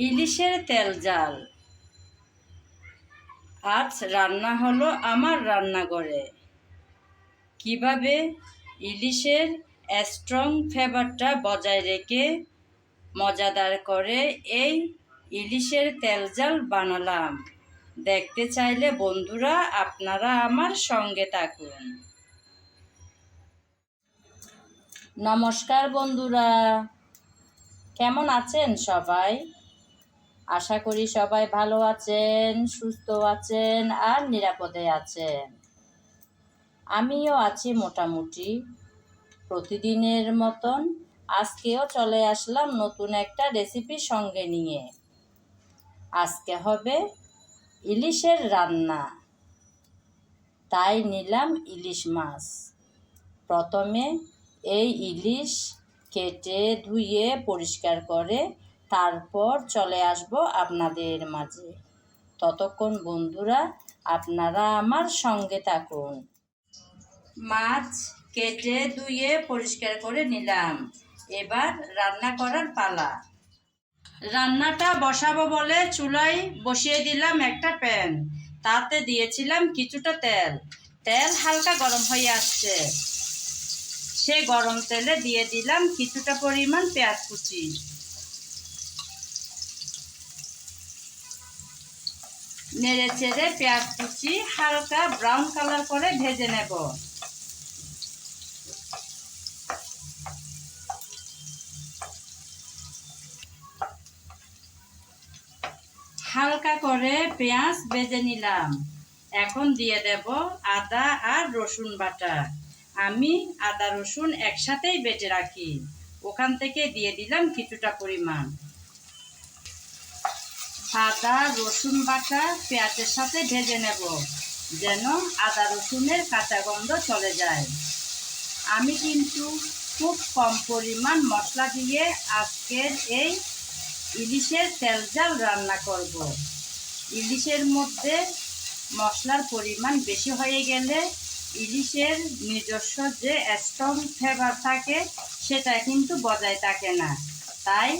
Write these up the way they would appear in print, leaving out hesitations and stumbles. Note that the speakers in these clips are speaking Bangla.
ইলিশের তেল জাল। আজ রান্না হলো আমার রান্নাঘরে। কিভাবে ইলিশের স্ট্রং ফ্লেভারটা বজায় রেখে মজাদার করে এই ইলিশের তেল জাল বানালাম। দেখতে চাইলে বন্ধুরা আপনারা আমার সঙ্গে থাকুন। নমস্কার বন্ধুরা, কেমন আছেন সবাই? আশা করি সবাই ভালো আছেন, সুস্থ আছেন আর নিরাপদে আছেন। আমিও আছি মোটামুটি। প্রতিদিনের মতন আজকেও চলে আসলাম নতুন একটা রেসিপি সঙ্গে নিয়ে। আজকে হবে ইলিশের রান্না, তাই নিলাম ইলিশ মাছ। প্রথমে এই ইলিশ কেটে ধুয়ে পরিষ্কার করে তারপর চলে আসব আপনাদের মাঝে। ততক্ষণ বন্ধুরা আপনারা আমার সঙ্গে থাকুন। মাছ কেটে ধুয়ে পরিষ্কার করে নিলাম। এবার রান্না করার পালা। রান্নাটা বসাবো বলে চুলায় বসিয়ে দিলাম একটা প্যান। তাতে দিয়েছিলাম কিছুটা তেল। তেল হালকা গরম হয়ে আসছে। সে গরম তেলে দিয়ে দিলাম কিছুটা পরিমাণ পেঁয়াজ কুচি। নেড়ে চেড়ে পেঁয়াজ কুচি হালকা ব্রাউন কালার করে ভেজে নেব। হালকা করে পেঁয়াজ ভেজে নিলাম। এখন দিয়ে দেব আদা আর রসুন বাটা। আমি আদা রসুন একসাথেই বেটে রাখি, ওখান থেকে দিয়ে দিলাম কিছুটা পরিমাণ। আদা রসুন বাটা পেঁয়াজের সাথে ভেজে নেব, যেন আদা রসুনের কাঁচা গন্ধ চলে যায়। আমি কিন্তু খুব কম পরিমাণ মশলা দিয়ে আজকের এই ইলিশের তেল জাল রান্না করব। ইলিশের মধ্যে মশলার পরিমাণ বেশি হয়ে গেলে ইলিশের নিজস্ব যে স্ট্রং ফ্লেভার থাকে সেটা কিন্তু বজায় থাকে না। তাই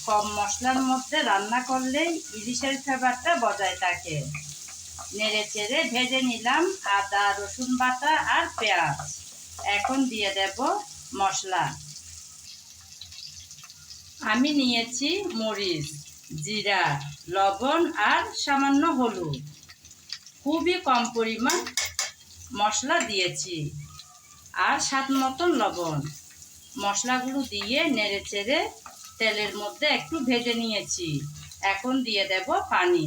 কম মশলার মধ্যে রান্না করলেই ইলিশের ফ্লেভারটা বজায় থাকে। নেড়ে চেড়ে ভেজে নিলাম আদা রসুন বাটা আর পেঁয়াজ। এখন দিয়ে দেব মশলা। আমি নিয়েছি মরিচ, জিরা, লবণ আর সামান্য হলুদ। খুবই কম পরিমাণ মশলা দিয়েছি আর স্বাদ মতন লবণ। মশলাগুলো দিয়ে নেড়ে চেড়ে তেলের মধ্যে একটু ভেজে নিয়েছি। এখন দিয়ে দেব পানি।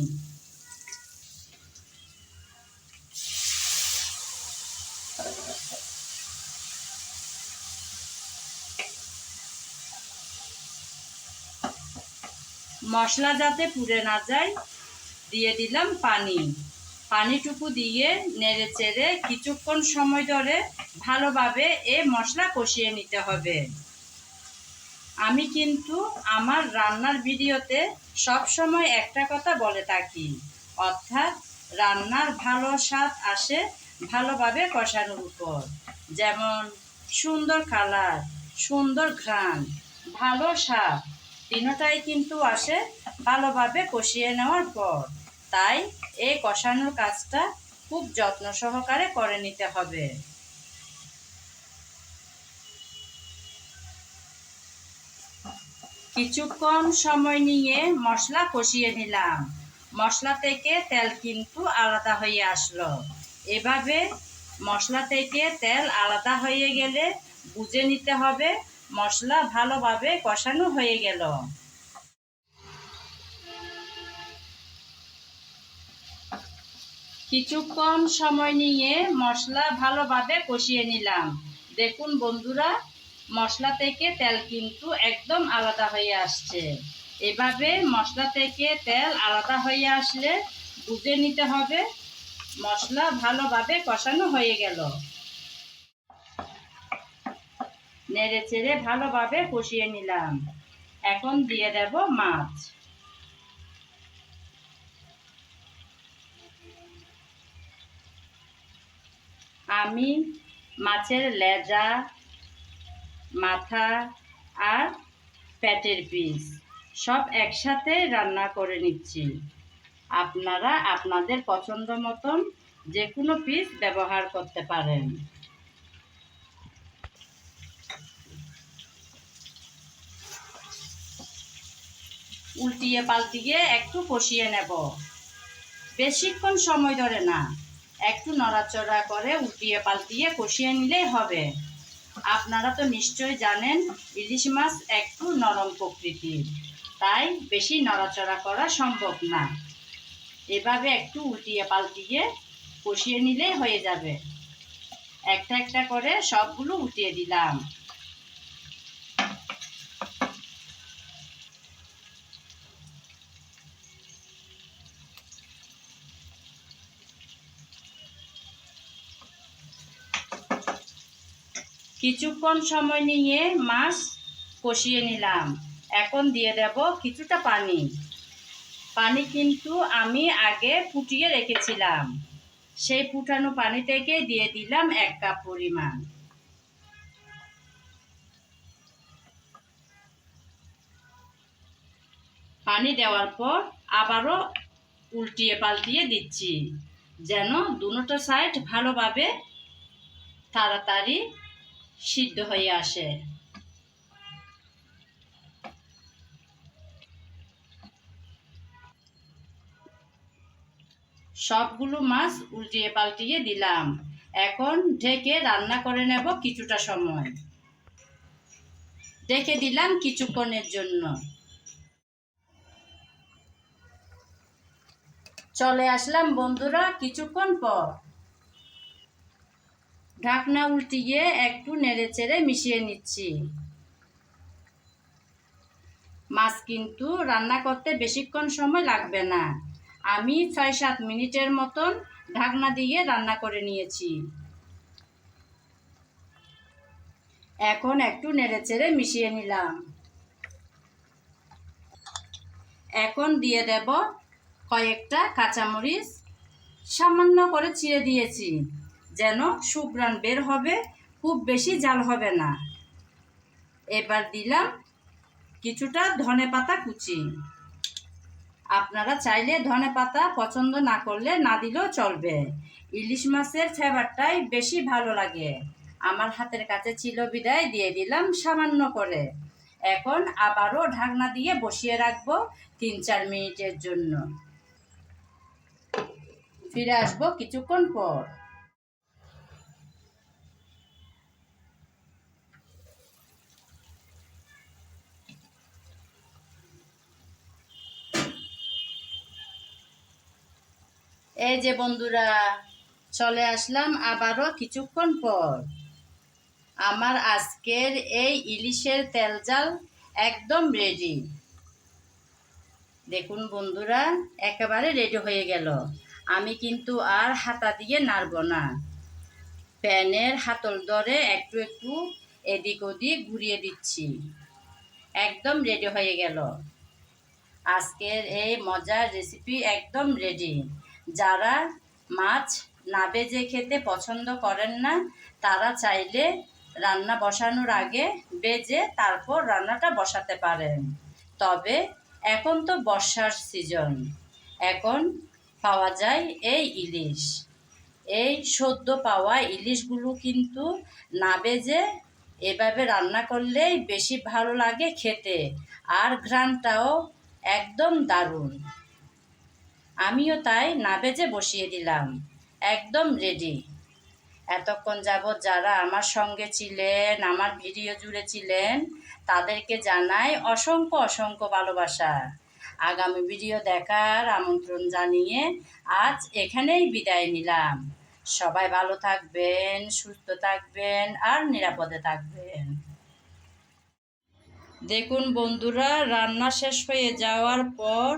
মশলা যাতে পুড়ে না যায় দিয়ে দিলাম পানি। পানিটুকু দিয়ে নেড়ে চেড়ে কিছুক্ষণ সময় ধরে ভালোভাবে এই মশলা কষিয়ে নিতে হবে। আমি কিন্তু আমার রান্নার ভিডিওতে সব সময় একটা কথা বলে থাকি, অর্থাৎ রান্নার ভালো স্বাদ আসে ভালোভাবে কষানোর উপর। যেমন সুন্দর কালার, সুন্দর ঘ্রাণ, ভালো স্বাদ তিনটাই কিন্তু আসে ভালোভাবে কষিয়ে নেওয়ার পর। তাই এই কষানোর কাজটা খুব যত্ন সহকারে করে নিতে হবে। কিছুক্ষণ সময় নিয়ে মশলা কষিয়ে নিলাম। মশলা থেকে তেল কিন্তু আলাদা হয়ে আসলো। এভাবে মশলা থেকে তেল আলাদা হয়ে গেলে বুঝে নিতে হবে মশলা ভালোভাবে কষানো হয়ে গেল। কিছুক্ষণ সময় নিয়ে মশলা ভালোভাবে কষিয়ে নিলাম। দেখুন বন্ধুরা, মশলা থেকে তেল কিন্তু একদম আলাদা হয়ে আসছে। এভাবে মশলা থেকে তেল আলাদা হয়ে আসলে বুঝে নিতে হবে মশলা ভালোভাবে কষানো হয়ে গেল। নেড়ে চেড়ে ভালোভাবে কষিয়ে নিলাম। এখন দিয়ে দেব মাছ। আমি মাছের লেজা, মাথা আর পেটের পিস সব একসাথে রান্না করে নিচ্ছি। আপনারা আপনাদের পছন্দ মতন যে কোনো পিস ব্যবহার করতে পারেন। উল্টিয়ে পাল্টিয়ে একটু কষিয়ে নেব, বেশিক্ষণ সময় ধরে না, একটু নড়াচড়া করে উল্টিয়ে পাল্টিয়ে কষিয়ে নিলেই হবে। আপনারা তো নিশ্চয় জানেন ইলিশ মাছ একটু নরম প্রকৃতির, তাই বেশি নড়াচড়া করা সম্ভব না। এভাবে একটু উল্টিয়ে পাল্টিয়ে কষিয়ে নিলেই হয়ে যাবে। একটা একটা করে সবগুলো উল্টিয়ে দিলাম। কিছুক্ষণ সময় নিয়ে মাছ কষিয়ে নিলাম। এখন দিয়ে দেব কিছুটা পানি। পানি কিন্তু আমি আগে ফুটিয়ে রেখেছিলাম, সেই ফুটানো পানি থেকে দিয়ে দিলাম 1 কাপ পরিমাণ। পানি দেওয়ার পর আবারও উল্টিয়ে পাল্টিয়ে দিচ্ছি, যেন দুটো সাইড ভালোভাবে তাড়াতাড়ি সিদ্ধ হয়ে আসে। সবগুলো মাছ উল্টিয়ে পাল্টিয়ে দিলাম। এখন ঢেকে রান্না করে নেব কিছুটা সময়। ঢেকে দিলাম কিছুক্ষণের জন্য। চলে আসলাম বন্ধুরা কিছুক্ষণ পর। ঢাকনা উল্টিয়ে একটু নেড়েচেড়ে মিশিয়ে নিচ্ছি। মাছ কিন্তু রান্না করতে বেশিক্ষণ সময় লাগবে না। আমি 6-7 মিনিটের মতন ঢাকনা দিয়ে রান্না করে নিয়েছি। এখন একটু নেড়েচেড়ে মিশিয়ে নিলাম। এখন দিয়ে দেব কয়েকটা কাঁচামরিচ, সামান্য করে চিড়ে দিয়েছি, যেন সুঘ্রাণ বের হবে, খুব বেশি ঝাল হবে না। এবার দিলাম কিছুটা ধনেপাতা কুচি। আপনারা চাইলে ধনেপাতা পছন্দ না করলে না দিলেও চলবে। ইলিশ মাছের ফ্লেভারটাই বেশি ভালো লাগে। আমার হাতের কাছে ছিল বিদায় দিয়ে দিলাম সামান্য করে। এখন আবারও ঢাকনা দিয়ে বসিয়ে রাখবো 3-4 মিনিটের জন্য। ফিরে আসবো কিছুক্ষণ পর। এই যে বন্ধুরা, চলে আসলাম আবারও কিছুক্ষণ পর। আমার আজকের এই ইলিশের তেল ঝাল একদম রেডি। দেখুন বন্ধুরা, একেবারে রেডি হয়ে গেল। আমি কিন্তু আর হাতা দিয়ে নাড়ব না, প্যানের হাতল ধরে একটু একটু এদিক ওদিক ঘুরিয়ে দিচ্ছি। একদম রেডি হয়ে গেল। আজকের এই মজার রেসিপি একদম রেডি। যারা মাছ না ভেজে খেতে পছন্দ করেন না, তারা চাইলে রান্না বসানোর আগে ভেজে তারপর রান্নাটা বসাতে পারেন। তবে এখন তো বর্ষার সিজন, এখন পাওয়া যায় এই ইলিশ। এই সদ্য পাওয়া ইলিশগুলো কিন্তু না ভেজে এভাবে রান্না করলেই বেশি ভালো লাগে খেতে, আর ঘ্রাণটাও একদম দারুণ। আমিও তাই না ভেজে বসিয়ে দিলাম। একদম রেডি। এতক্ষণ যাবৎ যারা আমার সঙ্গে ছিলেন, আমার ভিডিও জুড়ে ছিলেন, তাদেরকে জানাই অসংখ্য অসংখ্য ভালোবাসা। আগামী ভিডিও দেখার আমন্ত্রণ জানিয়ে আজ এখানেই বিদায় নিলাম। সবাই ভালো থাকবেন, সুস্থ থাকবেন আর নিরাপদে থাকবেন। দেখুন বন্ধুরা, রান্না শেষ হয়ে যাওয়ার পর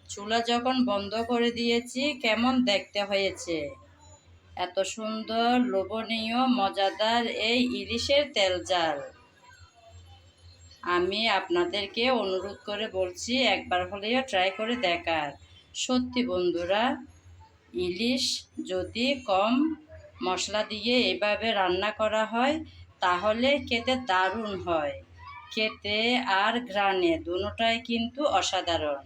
চুলা যখন বন্ধ করে দিয়েছি, কেমন দেখতে হয়েছে। এত সুন্দর, লোভনীয়, মজাদার এই ইলিশের তেল ঝাল। আমি আপনাদেরকে অনুরোধ করে বলছি, একবার হলেও ট্রাই করে দেখার। সত্যি বন্ধুরা, ইলিশ যদি কম মশলা দিয়ে এভাবে রান্না করা হয়, তাহলে খেতে দারুণ হয়। খেতে আর ঘ্রাণে দুটোটাই কিন্তু অসাধারণ।